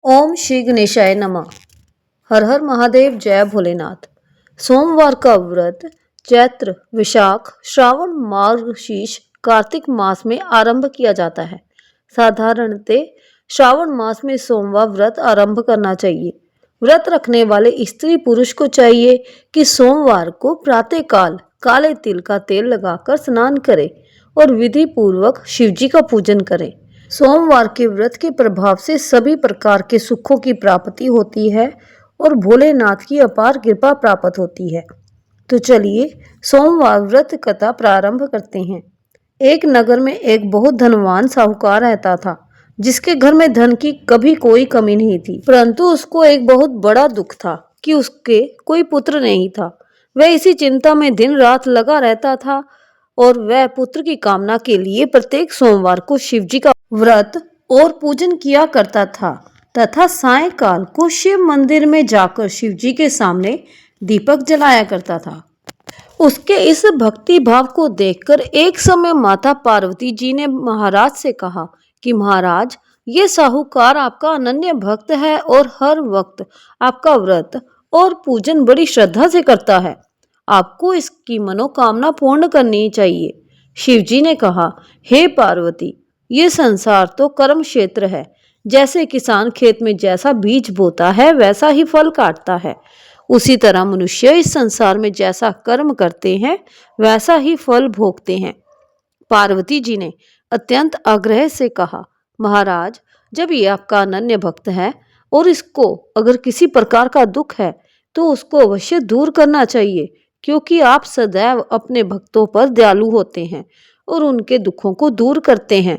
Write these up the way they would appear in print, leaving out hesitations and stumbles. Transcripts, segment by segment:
ओम श्री गणेशाय नमः। हर हर महादेव, जय भोलेनाथ। सोमवार का व्रत चैत्र, विशाख, श्रावण, मार्गशीर्ष, कार्तिक मास में आरंभ किया जाता है। साधारणतः श्रावण मास में सोमवार व्रत आरंभ करना चाहिए। व्रत रखने वाले स्त्री पुरुष को चाहिए कि सोमवार को प्रातःकाल काले तिल का तेल लगाकर स्नान करें और विधि पूर्वक शिवजी का पूजन करें। सोमवार के व्रत के प्रभाव से सभी प्रकार के सुखों की प्राप्ति होती है और भोलेनाथ की अपार कृपा प्राप्त होती है। तो चलिए सोमवार व्रत कथा प्रारंभ करते हैं। एक नगर में एक बहुत धनवान साहूकार रहता था, जिसके घर में धन की कभी कोई कमी नहीं थी। परंतु उसको एक बहुत बड़ा दुख था कि उसके कोई पुत्र नहीं था। वह इसी चिंता में दिन रात लगा रहता था और वह पुत्र की कामना के लिए प्रत्येक सोमवार को शिवजी का व्रत और पूजन किया करता था तथा सायंकाल को शिव मंदिर में जाकर शिवजी के सामने दीपक जलाया करता था। उसके इस भक्ति भाव को देखकर एक समय माता पार्वती जी ने महाराज से कहा कि महाराज, ये साहूकार आपका अनन्य भक्त है और हर वक्त आपका व्रत और पूजन बड़ी श्रद्धा से करता है। आपको इसकी मनोकामना पूर्ण करनी चाहिए। शिवजी ने कहा, हे पार्वती, ये संसार तो कर्म क्षेत्र है। जैसे किसान खेत में जैसा बीज बोता है वैसा ही फल काटता है, उसी तरह मनुष्य इस संसार में जैसा कर्म करते हैं वैसा ही फल भोगते हैं। पार्वती जी ने अत्यंत आग्रह से कहा, महाराज, जब ये आपका अनन्य भक्त है और इसको अगर किसी प्रकार का दुख है तो उसको अवश्य दूर करना चाहिए, क्योंकि आप सदैव अपने भक्तों पर दयालु होते हैं और उनके दुखों को दूर करते हैं।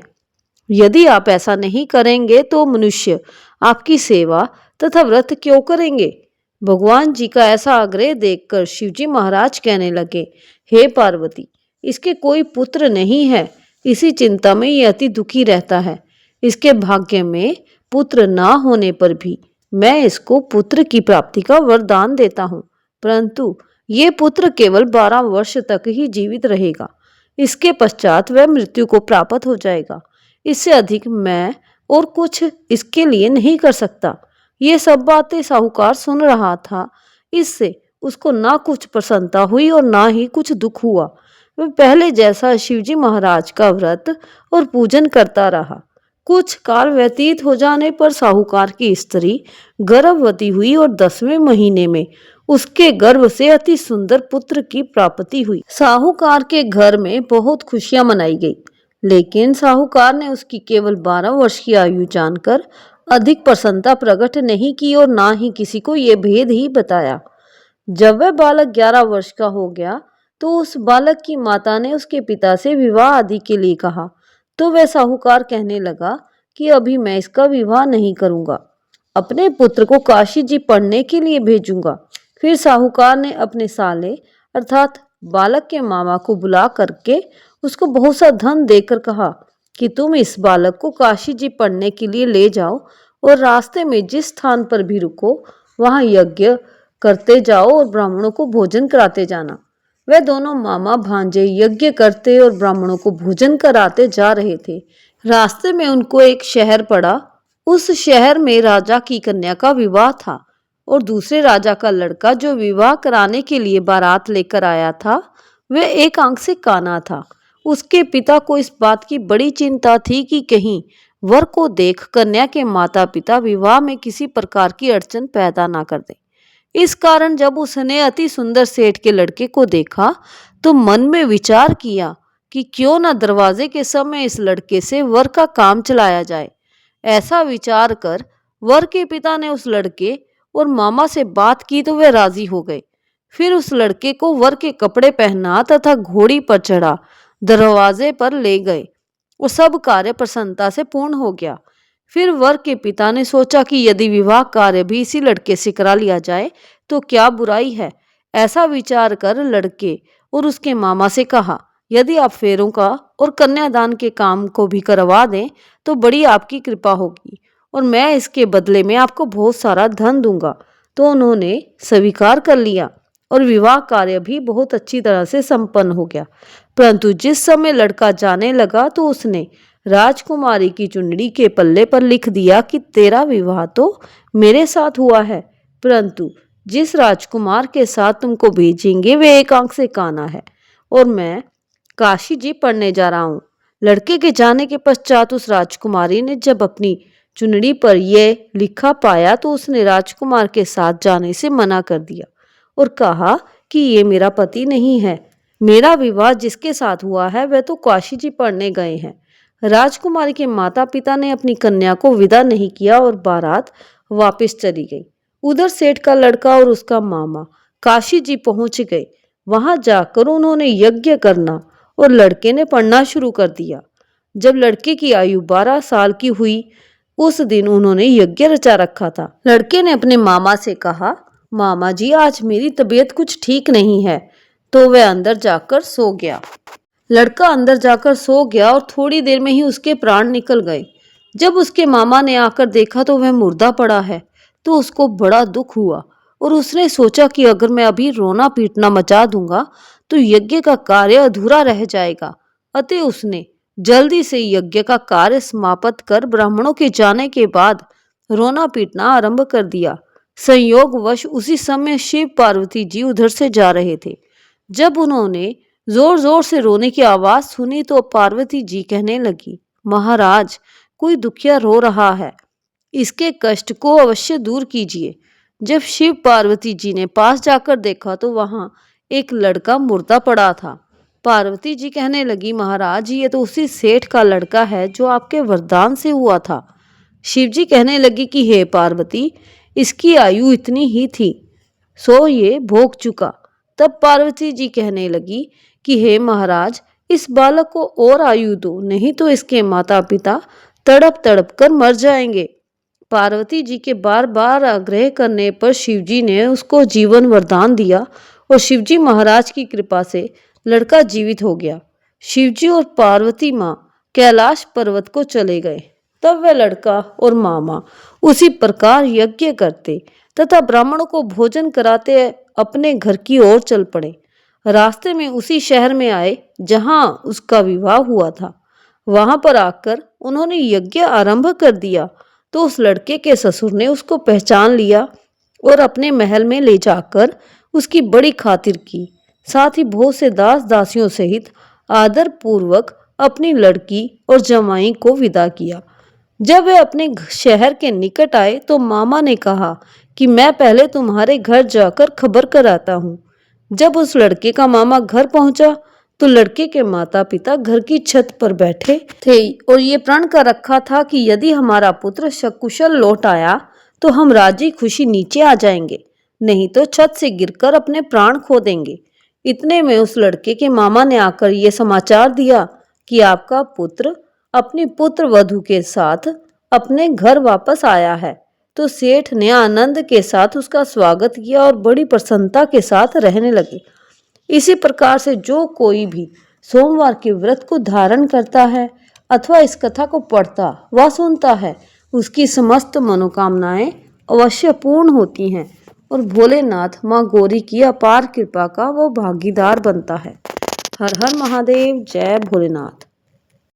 यदि आप ऐसा नहीं करेंगे तो मनुष्य आपकी सेवा तथा व्रत क्यों करेंगे। भगवान जी का ऐसा आग्रह देखकर शिवजी महाराज कहने लगे, हे पार्वती, इसके कोई पुत्र नहीं है, इसी चिंता में ये अति दुखी रहता है। इसके भाग्य में पुत्र ना होने पर भी मैं इसको पुत्र की प्राप्ति का वरदान देता हूँ, परंतु ये पुत्र केवल 12 वर्ष तक ही जीवित रहेगा। इसके पश्चात वह मृत्यु को प्राप्त हो जाएगा। इससे अधिक मैं और कुछ इसके लिए नहीं कर सकता। ये सब बातें साहूकार सुन रहा था। इससे उसको ना कुछ प्रसन्नता हुई और ना ही कुछ दुख हुआ। वह पहले जैसा शिवजी महाराज का व्रत और पूजन करता रहा। कुछ काल व्यतीत हो जाने पर साहूकार की स्त्री गर्भवती हुई और 10वें महीने में उसके गर्भ से अति सुंदर पुत्र की प्राप्ति हुई। साहूकार के घर में बहुत खुशियां मनाई गई, लेकिन साहूकार ने उसकी केवल 12 वर्ष की आयु जानकर अधिक प्रसन्नता प्रकट नहीं की और ना ही किसी को ये भेद ही बताया। जब वह बालक 11 वर्ष का हो गया तो उस बालक की माता ने उसके पिता से विवाह आदि के लिए कहा, तो वह साहूकार कहने लगा कि अभी मैं इसका विवाह नहीं करूंगा, अपने पुत्र को काशी जी पढ़ने के लिए भेजूंगा। फिर साहूकार ने अपने साले अर्थात बालक के मामा को बुला करके उसको बहुत सा धन देकर कहा कि तुम इस बालक को काशी जी पढ़ने के लिए ले जाओ और रास्ते में जिस स्थान पर भी रुको वहां यज्ञ करते जाओ और ब्राह्मणों को भोजन कराते जाना। वे दोनों मामा भांजे यज्ञ करते और ब्राह्मणों को भोजन कराते जा रहे थे। रास्ते में उनको एक शहर पड़ा। उस शहर में राजा की कन्या का विवाह था और दूसरे राजा का लड़का जो विवाह कराने के लिए बारात लेकर आया था वह एक आंख से काना था। उसके पिता को इस बात की बड़ी चिंता थी कि कहीं वर को देख कन्या के माता पिता विवाह में किसी प्रकार की अड़चन पैदा ना कर दें। इस कारण जब उसने अति सुंदर सेठ के लड़के को देखा तो मन में विचार किया कि क्यों न दरवाजे के समय इस लड़के से वर का काम चलाया जाए। ऐसा विचार कर वर के पिता ने उस लड़के और मामा से बात की तो वे राजी हो गए। फिर उस लड़के को वर के कपड़े पहना तथा घोड़ी पर चढ़ा दरवाजे पर ले गए और सब कार्य प्रसन्नता से पूर्ण हो गया। फिर वर के पिता ने सोचा कि यदि विवाह कार्य भी इसी लड़के से करा लिया जाए तो क्या बुराई है। ऐसा विचार कर लड़के और उसके मामा से कहा, यदि आप फेरों का और कन्यादान के काम को भी करवा दें तो बड़ी आपकी कृपा होगी और मैं इसके बदले में आपको बहुत सारा धन दूंगा। तो उन्होंने स्वीकार कर लिया और विवाह कार्य भी बहुत अच्छी तरह से संपन्न हो गया। परंतु जिस समय लड़का जाने लगा तो उसने राजकुमारी की चुनरी के पल्ले पर लिख दिया कि तेरा विवाह तो मेरे साथ हुआ है, परंतु जिस राजकुमार के साथ तुमको भेजेंगे वे एक आंख से काना है और मैं काशी जी पढ़ने जा रहा हूँ। लड़के के जाने के पश्चात उस राजकुमारी ने जब अपनी चुनरी पर यह लिखा पाया तो उसने राजकुमार के साथ जाने से मना कर दिया और कहा कि ये मेरा पति नहीं है। मेरा विवाह जिसके साथ हुआ है वह तो काशी जी पढ़ने गए हैं। राजकुमारी के माता पिता ने अपनी कन्या को विदा नहीं किया और बारात वापस चली गई। उधर सेठ का लड़का और उसका मामा काशी जी पहुंच गए। वहां जाकर उन्होंने यज्ञ करना और लड़के ने पढ़ना शुरू कर दिया। जब लड़के की आयु 12 साल की हुई उस दिन उन्होंने यज्ञ रचा रखा था। लड़के ने अपने मामा से कहा, मामा जी आज मेरी तबीयत कुछ ठीक नहीं है, तो वह अंदर जाकर सो गया। लड़का अंदर जाकर सो गया और थोड़ी देर में ही उसके प्राण निकल गए। जब उसके मामा ने आकर देखा तो वह मुर्दा पड़ा है, तो उसको बड़ा दुख हुआ और उसने सोचा कि अगर मैं अभी रोना पीटना मचा दूंगा तो यज्ञ का कार्य अधूरा रह जाएगा। अतः उसने जल्दी से यज्ञ का कार्य समाप्त कर ब्राह्मणों के जाने के बाद रोना पीटना आरंभ कर दिया। संयोगवश उसी समय शिव पार्वती जी उधर से जा रहे थे। जब उन्होंने जोर जोर से रोने की आवाज सुनी तो पार्वती जी कहने लगी, महाराज कोई दुखिया रो रहा है, इसके कष्ट को अवश्य दूर कीजिए। जब शिव पार्वती जी ने पास जाकर देखा तो वहां एक लड़का मुर्दा पड़ा था। पार्वती जी कहने लगी, महाराज ये तो उसी सेठ का लड़का है जो आपके वरदान से हुआ था। शिव जी कहने लगी कि हे पार्वती, इसकी आयु इतनी ही थी, सो ये भोग चुका। तब पार्वती जी कहने लगी कि हे महाराज इस बालक को और आयु दो, नहीं तो इसके माता पिता तड़प तड़प कर मर जाएंगे। पार्वती जी के बार बार आग्रह करने पर शिवजी ने उसको जीवन वरदान दिया और शिवजी महाराज की कृपा से लड़का जीवित हो गया। शिवजी और पार्वती माँ कैलाश पर्वत को चले गए। तब वह लड़का और मामा उसी प्रकार यज्ञ करते तथा ब्राह्मणों को भोजन कराते अपने घर की ओर चल पड़े। रास्ते में उसी शहर में आए जहां उसका विवाह हुआ था। वहां पर आकर उन्होंने यज्ञ आरंभ कर दिया तो उस लड़के के ससुर ने उसको पहचान लिया और अपने महल में ले जाकर उसकी बड़ी खातिर की। साथ ही बहुत से दास दासियों सहित आदर पूर्वक अपनी लड़की और जमाई को विदा किया। जब वे अपने शहर के निकट आए तो मामा ने कहा कि मैं पहले तुम्हारे घर जाकर खबर कराता हूँ। जब उस लड़के का मामा घर पहुंचा तो लड़के के माता पिता घर की छत पर बैठे थे और ये प्रण कर रखा था कि यदि हमारा पुत्र सकुशल लौट आया तो हम राजी खुशी नीचे आ जाएंगे, नहीं तो छत से गिरकर अपने प्राण खो देंगे। इतने में उस लड़के के मामा ने आकर ये समाचार दिया कि आपका पुत्र अपनी पुत्र वधू के साथ अपने घर वापस आया है। तो सेठ ने आनंद के साथ उसका स्वागत किया और बड़ी प्रसन्नता के साथ रहने लगे। इसी प्रकार से जो कोई भी सोमवार के व्रत को धारण करता है अथवा इस कथा को पढ़ता व सुनता है उसकी समस्त मनोकामनाएं अवश्य पूर्ण होती हैं और भोलेनाथ माँ गौरी की अपार कृपा का वो भागीदार बनता है। हर हर महादेव, जय भोलेनाथ।